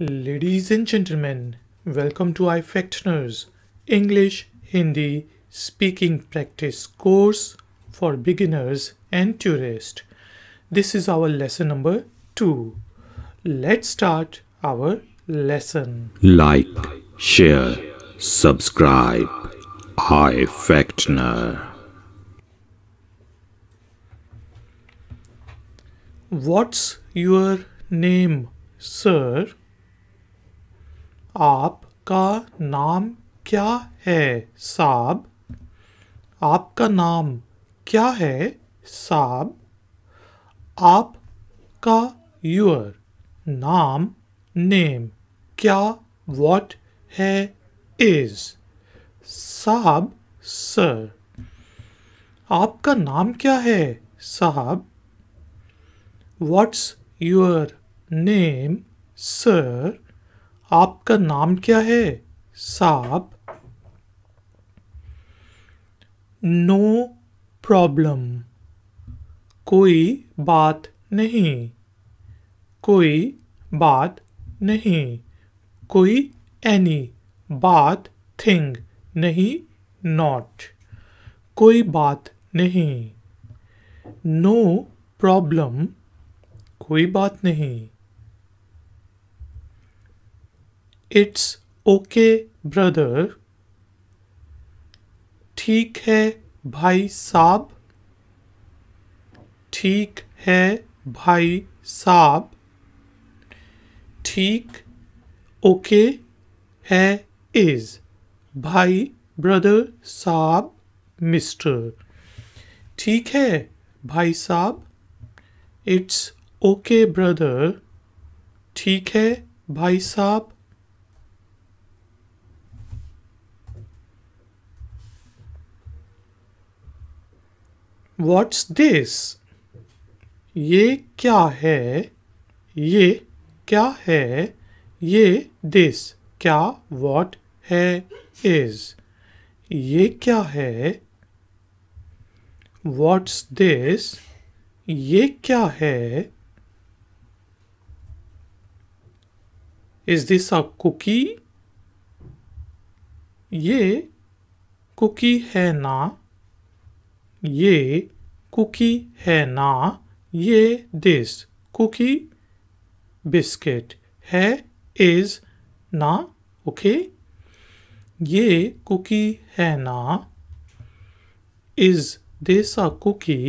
Ladies and gentlemen, welcome to iFactner's English Hindi speaking practice course for beginners and tourists. This is our lesson number 2. Let's start our lesson. Like, share, subscribe. iFactner. What's your name, sir? आपका नाम क्या है साहब? आपका नाम क्या है साहब? आपका your नाम name क्या what है is साहब sir. आपका नाम क्या है साहब? What's your name sir? आपका नाम क्या है साहब? नो प्रॉब्लम कोई बात नहीं, कोई बात नहीं, कोई एनी बात थिंग नहीं नॉट, कोई बात नहीं. नो प्रॉब्लम कोई बात नहीं. इट्स ओके ब्रदर ठीक है भाई साहब, ठीक है भाई साहब. ठीक ओके है इज भाई ब्रदर साहब मिस्टर. ठीक है भाई साहब. इट्स ओके ब्रदर ठीक है भाई साहब. What's this? ये क्या है? ये क्या है? ये this क्या what है is. ये क्या है? What's this? ये क्या है? Is this a cookie? ये कुकी है ना? ये कुकी है ना. ये दिस कुकी बिस्किट है इज ना. ओके ये कुकी है ना. Is this a cookie?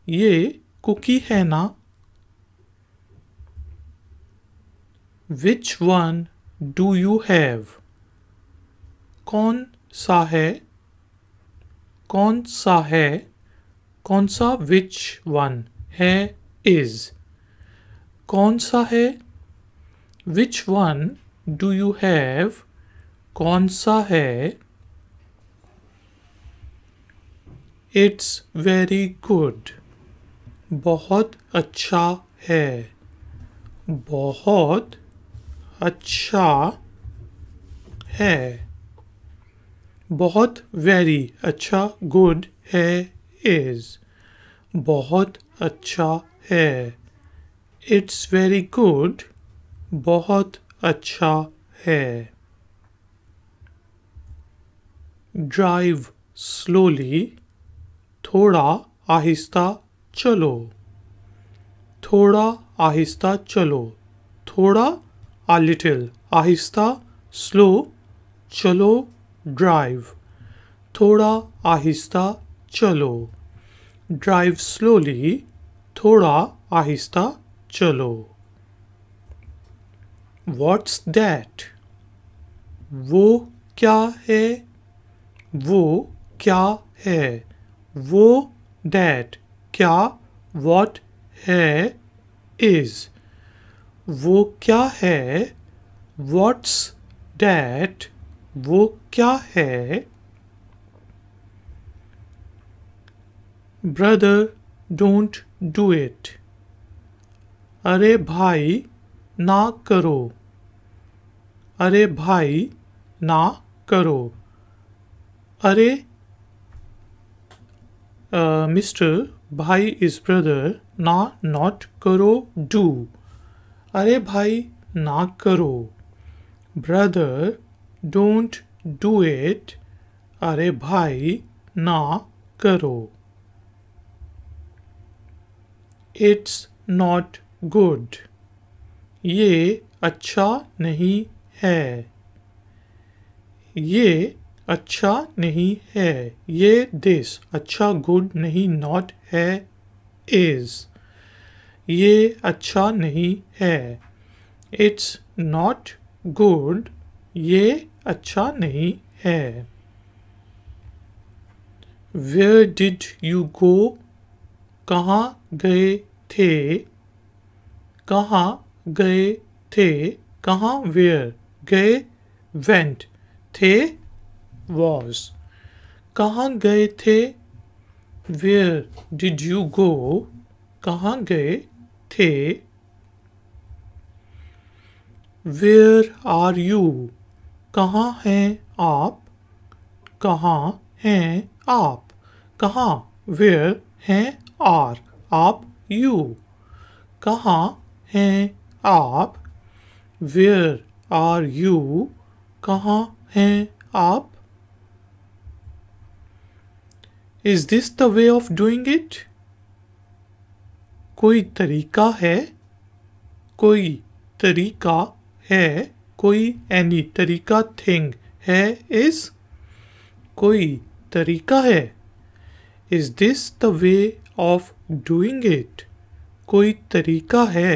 ये कुकी है ना. Which one do you have? कौन सा है? कौन सा है? कौन सा विच वन है इज. कौन सा है? विच वन डू यू हैव? कौन सा है? इट्स वेरी गुड बहुत अच्छा है. बहुत अच्छा है. बहुत वेरी अच्छा गुड है इज बहुत अच्छा है. इट्स वेरी गुड बहुत अच्छा है. ड्राइव स्लोली थोड़ा आहिस्ता चलो. थोड़ा आहिस्ता चलो. थोड़ा a little आहिस्ता स्लो चलो ड्राइव. थोड़ा आहिस्ता चलो. ड्राइव स्लोली थोड़ा आहिस्ता चलो. What's that? वो क्या है? वो क्या है? वो दैट क्या व्हाट है इज. वो क्या है? व्हाट्स दैट वो क्या है? Brother don't do it. अरे भाई ना करो. अरे भाई ना करो. अरे मिस्टर भाई इज ब्रदर ना नॉट करो डू. अरे भाई ना करो। ब्रदर डोंट डू इट, अरे भाई ना करो। इट्स नॉट गुड, ये अच्छा नहीं है। ये अच्छा नहीं है, ये दिस अच्छा गुड नहीं नॉट है इज। ये अच्छा नहीं है, इट्स नॉट गुड, ये अच्छा नहीं है। वेयर डिड यू गो, कहाँ गए थे। कहाँ गए थे, कहाँ वेयर, गए वेंट, थे was। कहाँ गए थे, वेयर डिड यू गो, कहाँ गए थे। वेयर आर यू, कहाँ हैं आप, कहाँ हैं आप, कहाँ वेयर हैं आर, आप यू, कहाँ हैं आप, वेयर आर यू, कहाँ हैं आप। Is this the way of doing it, कोई तरीका है, कोई तरीका है, कोई एनी तरीका थिंग है इज, कोई तरीका है। Is this the way of doing it, कोई तरीका है।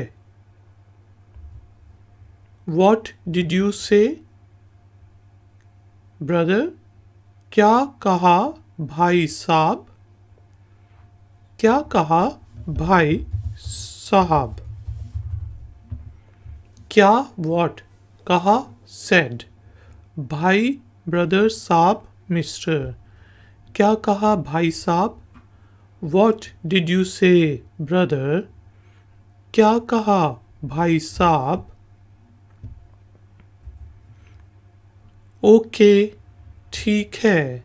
वॉट डिड यू से, ब्रदर क्या कहा भाई साहब, क्या कहा भाई साहब। क्या वॉट कहा सेड, भाई ब्रदर साहब मिस्टर, क्या कहा भाई साहब। वॉट डिड यू से ब्रदर, क्या कहा भाई साहब। ओके ठीक है,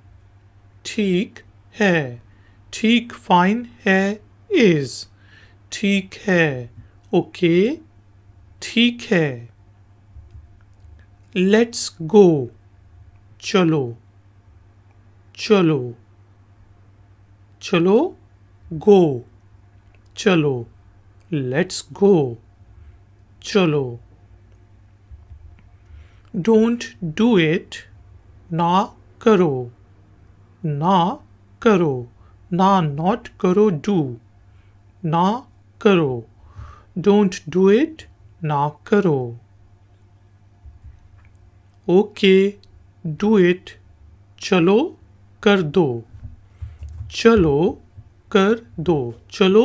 ठीक है, ठीक फाइन है इज, ठीक है ओके ठीक है। लेट्स गो, चलो, चलो, चलो गो, चलो, लेट्स गो, चलो। डोंट डू इट, ना करो, ना करो, ना नॉट करो डू, ना करो। डोंट डू इट, ना करो। ओके डू इट, चलो कर दो, चलो कर दो, चलो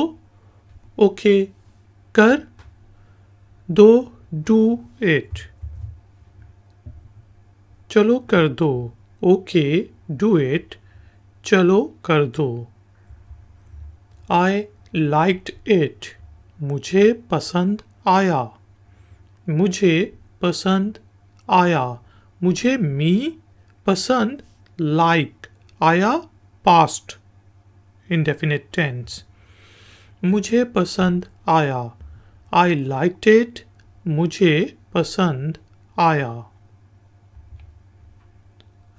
ओके कर दो, डू इट, चलो कर दो, ओके डू इट, चलो कर दो। आई लाइक्ड इट, मुझे पसंद आया, मुझे पसंद आया, मुझे मी पसंद लाइक आया पास्ट इंडेफिनिट टेंस, मुझे पसंद आया। आई लाइक्ड इट, मुझे पसंद आया।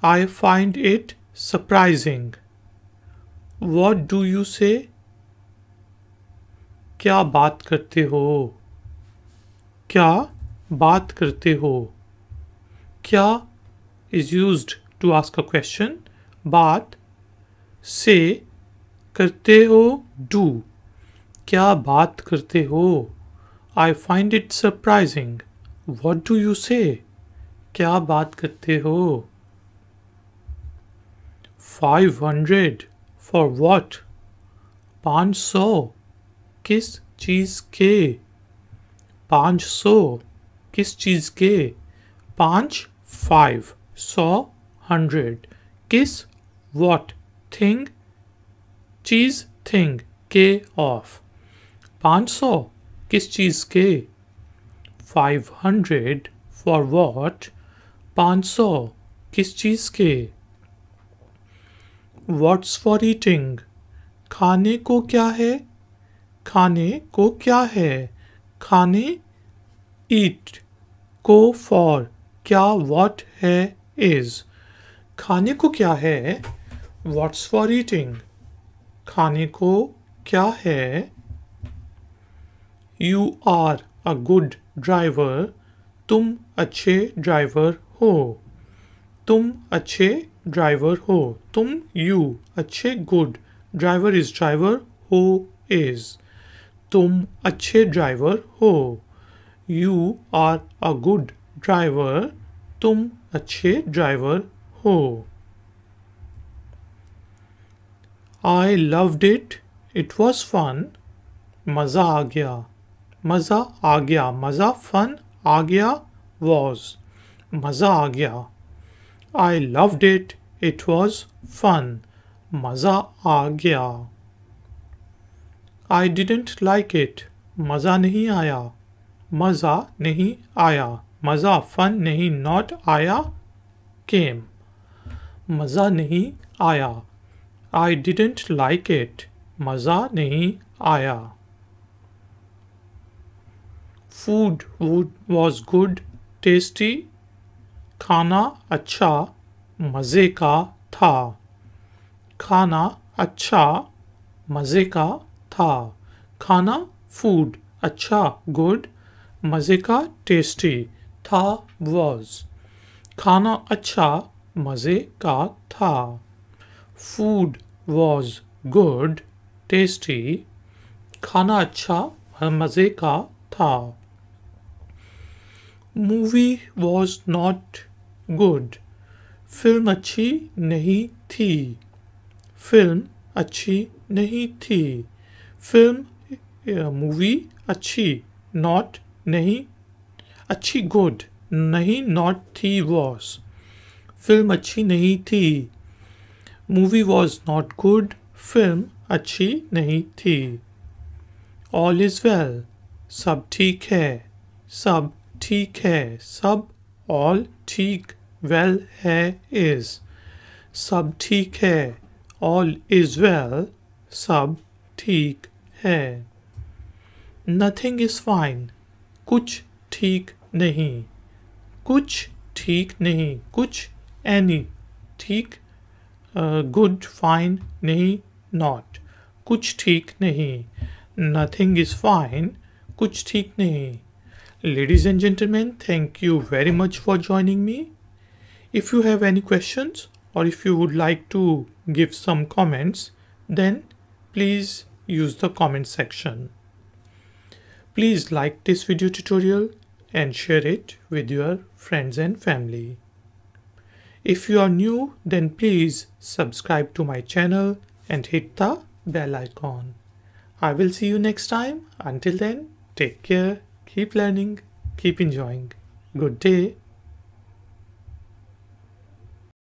I find it surprising. What do you say? क्या बात करते हो, क्या बात करते हो। क्या is used to ask a question. बात से करते हो do, क्या बात करते हो। I find it surprising. What do you say? क्या बात करते हो। 500 for what? 500 किस चीज़ के, 500 किस चीज़ के। 5 5 100 100 किस what thing चीज़ thing के of 500 किस चीज़ के। 500 for what? 500 किस चीज़ के। What's for eating? खाने को क्या है, खाने को क्या है। खाने eat को for क्या what है is. खाने को क्या है what's for eating. खाने को क्या है. You are a good driver. तुम अच्छे ड्राइवर हो. तुम अच्छे ड्राइवर हो. तुम you अच्छे good. Driver is driver. हो is. तुम अच्छे ड्राइवर हो. You are a good driver. तुम अच्छे ड्राइवर हो. I loved it. It was fun. मज़ा आ गया. मज़ा आ गया. मज़ा fun आ गया was. मज़ा आ गया. I loved it. It was fun. मज़ा आ गया. I didn't like it. मज़ा नहीं आया. मज़ा नहीं आया. मज़ा fun नहीं not आया came. मज़ा नहीं आया. I didn't like it. मज़ा नहीं आया. Food was good, tasty. खाना अच्छा मज़े का था. खाना अच्छा मज़े का था. खाना food अच्छा good मज़े का tasty था was. खाना अच्छा मज़े का था. Food was good, tasty. खाना अच्छा मज़े का था. Movie was not good. Film अच्छी नहीं थी. फिल्म अच्छी नहीं थी. फिल्म मूवी अच्छी not नहीं अच्छी good नहीं not थी was. फिल्म अच्छी नहीं थी. Movie was not good. Film अच्छी नहीं थी. All is well. सब ठीक है. सब ठीक है. सब all ठीक well है is. सब ठीक है. All is well. सब ठीक है. Nothing is fine. कुछ ठीक नहीं. कुछ ठीक नहीं. कुछ any ठीक good fine नहीं not. कुछ ठीक नहीं. Nothing is fine. कुछ ठीक नहीं. Ladies and gentlemen, thank you very much for joining me. If you have any questions or if you would like to give some comments, then please use the comment section. Please like this video tutorial and share it with your friends and family. If you are new, then please subscribe to my channel and hit the bell icon. I will see you next time. Until then, take care, keep learning, keep enjoying. Good day.